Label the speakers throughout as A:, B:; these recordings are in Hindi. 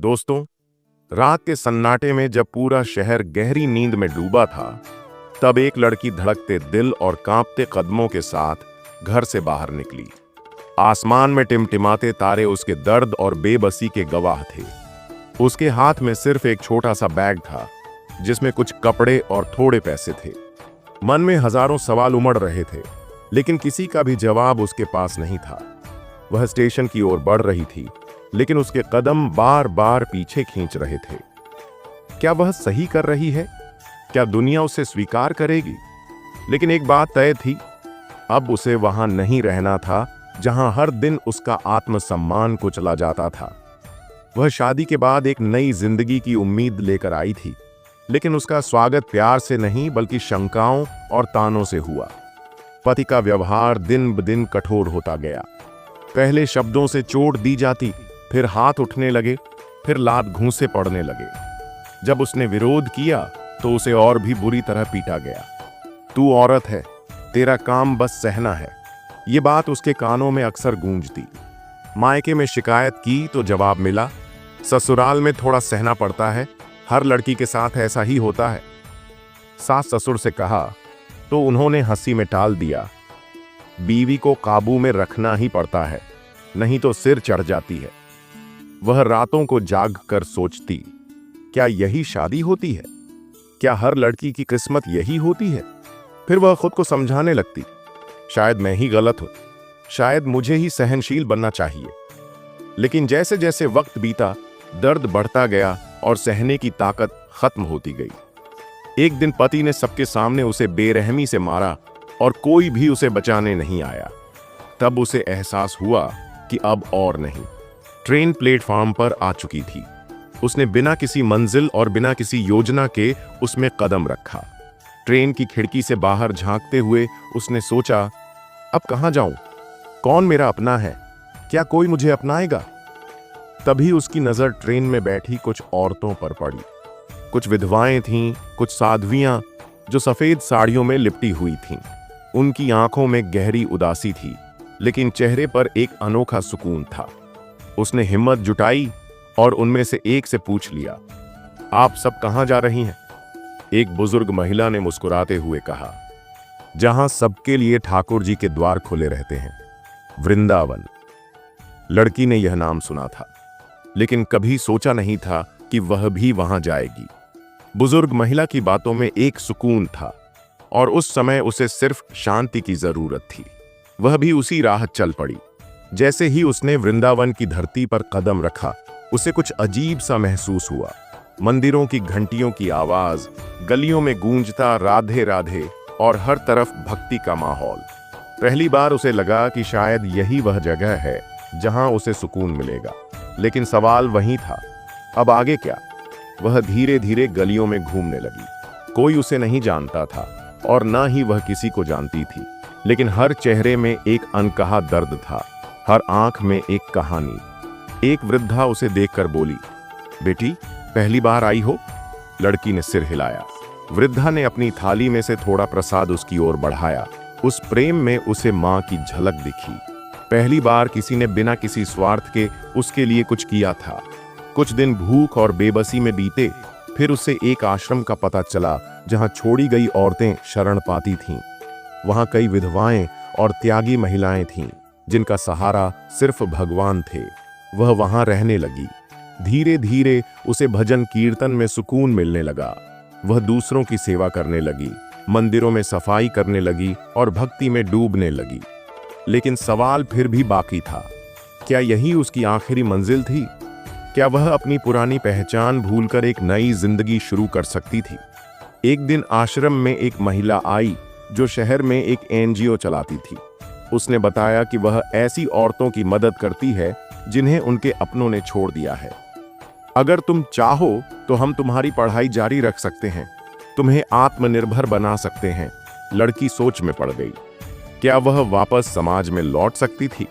A: दोस्तों, रात के सन्नाटे में जब पूरा शहर गहरी नींद में डूबा था, तब एक लड़की धड़कते दिल और कांपते कदमों के साथ घर से बाहर निकली। आसमान में टिमटिमाते तारे उसके दर्द और बेबसी के गवाह थे। उसके हाथ में सिर्फ एक छोटा सा बैग था, जिसमें कुछ कपड़े और थोड़े पैसे थे। मन में हजारों सवाल उमड़ रहे थे, लेकिन किसी का भी जवाब उसके पास नहीं था। वह स्टेशन की ओर बढ़ रही थी, लेकिन उसके कदम बार बार पीछे खींच रहे थे। क्या वह सही कर रही है? क्या दुनिया उसे स्वीकार करेगी? लेकिन एक बात तय थी, अब उसे वहां नहीं रहना था जहां हर दिन उसका आत्मसम्मान कुचला जाता था। वह शादी के बाद एक नई जिंदगी की उम्मीद लेकर आई थी, लेकिन उसका स्वागत प्यार से नहीं बल्कि शंकाओं और तानों से हुआ। पति का व्यवहार दिन ब दिन कठोर होता गया। पहले शब्दों से चोट दी जाती, फिर हाथ उठने लगे, फिर लात घूंसे पड़ने लगे। जब उसने विरोध किया तो उसे और भी बुरी तरह पीटा गया। तू औरत है, तेरा काम बस सहना है, ये बात उसके कानों में अक्सर गूंजती। मायके में शिकायत की तो जवाब मिला, ससुराल में थोड़ा सहना पड़ता है, हर लड़की के साथ ऐसा ही होता है। सास ससुर से कहा तो उन्होंने हंसी में टाल दिया, बीवी को काबू में रखना ही पड़ता है, नहीं तो सिर चढ़ जाती है। वह रातों को जाग कर सोचती, क्या यही शादी होती है? क्या हर लड़की की किस्मत यही होती है? फिर वह खुद को समझाने लगती, शायद मैं ही गलत हूं, शायद मुझे ही सहनशील बनना चाहिए। लेकिन जैसे जैसे वक्त बीता, दर्द बढ़ता गया और सहने की ताकत खत्म होती गई। एक दिन पति ने सबके सामने उसे बेरहमी से मारा और कोई भी उसे बचाने नहीं आया। तब उसे एहसास हुआ कि अब और नहीं। ट्रेन प्लेटफॉर्म पर आ चुकी थी। उसने बिना किसी मंजिल और बिना किसी योजना के उसमें कदम रखा। ट्रेन की खिड़की से बाहर झांकते हुए उसने सोचा, अब कहां जाऊं? कौन मेरा अपना है? क्या कोई मुझे अपनाएगा? तभी उसकी नजर ट्रेन में बैठी कुछ औरतों पर पड़ी। कुछ विधवाएं थीं, कुछ साध्वियां जो सफेद साड़ियों में लिपटी हुई थीं। उनकी आंखों में गहरी उदासी थी, लेकिन चेहरे पर एक अनोखा सुकून था। उसने हिम्मत जुटाई और उनमें से एक से पूछ लिया, आप सब कहां जा रही हैं? एक बुजुर्ग महिला ने मुस्कुराते हुए कहा, जहां सबके लिए ठाकुर जी के द्वार खुले रहते हैं, वृंदावन। लड़की ने यह नाम सुना था, लेकिन कभी सोचा नहीं था कि वह भी वहां जाएगी। बुजुर्ग महिला की बातों में एक सुकून था और उस समय उसे सिर्फ शांति की जरूरत थी। वह भी उसी राह चल पड़ी। जैसे ही उसने वृंदावन की धरती पर कदम रखा, उसे कुछ अजीब सा महसूस हुआ। मंदिरों की घंटियों की आवाज, गलियों में गूंजता राधे राधे और हर तरफ भक्ति का माहौल। पहली बार उसे लगा कि शायद यही वह जगह है जहां उसे सुकून मिलेगा। लेकिन सवाल वही था, अब आगे क्या? वह धीरे धीरे गलियों में घूमने लगी। कोई उसे नहीं जानता था और ना ही वह किसी को जानती थी, लेकिन हर चेहरे में एक अनकहा दर्द था, हर आंख में एक कहानी। एक वृद्धा उसे देखकर बोली, बेटी, पहली बार आई हो? लड़की ने सिर हिलाया। वृद्धा ने अपनी थाली में से थोड़ा प्रसाद उसकी ओर बढ़ाया। उस प्रेम में उसे मां की झलक दिखी। पहली बार किसी ने बिना किसी स्वार्थ के उसके लिए कुछ किया था। कुछ दिन भूख और बेबसी में बीते, फिर उसे एक आश्रम का पता चला जहां छोड़ी गई औरतें शरण पाती थीं। वहां कई विधवाएं और त्यागी महिलाएं थीं, जिनका सहारा सिर्फ भगवान थे। वह वहां रहने लगी। धीरे धीरे उसे भजन कीर्तन में सुकून मिलने लगा। वह दूसरों की सेवा करने लगी, मंदिरों में सफाई करने लगी और भक्ति में डूबने लगी। लेकिन सवाल फिर भी बाकी था, क्या यही उसकी आखिरी मंजिल थी? क्या वह अपनी पुरानी पहचान भूलकर एक नई जिंदगी शुरू कर सकती थी? एक दिन आश्रम में एक महिला आई जो शहर में एक एनजीओ चलाती थी। उसने बताया कि वह ऐसी औरतों की मदद करती है जिन्हें उनके अपनों ने छोड़ दिया है। अगर तुम चाहो तो हम तुम्हारी पढ़ाई जारी रख सकते हैं, तुम्हें आत्मनिर्भर बना सकते हैं। लड़की सोच में पड़ गई। क्या वह वापस समाज में लौट सकती थी?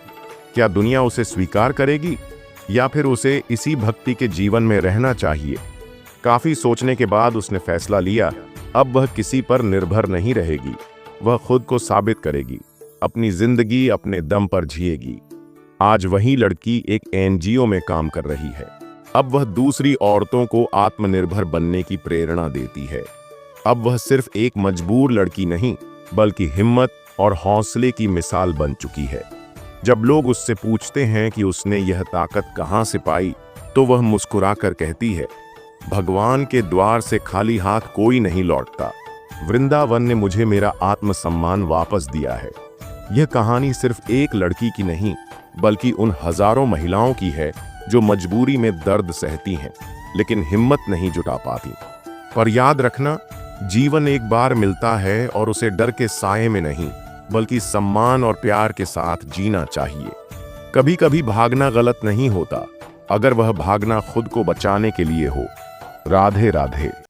A: क्या दुनिया उसे स्वीकार करेगी या फिर उसे इसी भक्ति के जीवन में रहना चाहिए? काफी सोचने के बाद उसने फैसला लिया, अब वह किसी पर निर्भर नहीं रहेगी। वह खुद को साबित करेगी, अपनी जिंदगी अपने दम पर जिएगी। आज वही लड़की एक एनजीओ में काम कर रही है। अब वह दूसरी औरतों को आत्मनिर्भर बनने की प्रेरणा देती है। अब वह सिर्फ एक मजबूर लड़की नहीं, बल्कि हिम्मत और हौसले की मिसाल बन चुकी है। जब लोग उससे पूछते हैं कि उसने यह ताकत कहाँ से पाई, तो वह मुस्कुराकर कहती है, भगवान के द्वार से खाली हाथ कोई नहीं लौटता। वृंदावन ने मुझे मेरा आत्मसम्मान वापस दिया है। यह कहानी सिर्फ एक लड़की की नहीं, बल्कि उन हजारों महिलाओं की है जो मजबूरी में दर्द सहती हैं, लेकिन हिम्मत नहीं जुटा पाती। पर याद रखना, जीवन एक बार मिलता है और उसे डर के साये में नहीं, बल्कि सम्मान और प्यार के साथ जीना चाहिए। कभी कभी भागना गलत नहीं होता, अगर वह भागना खुद को बचाने के लिए हो। राधे राधे।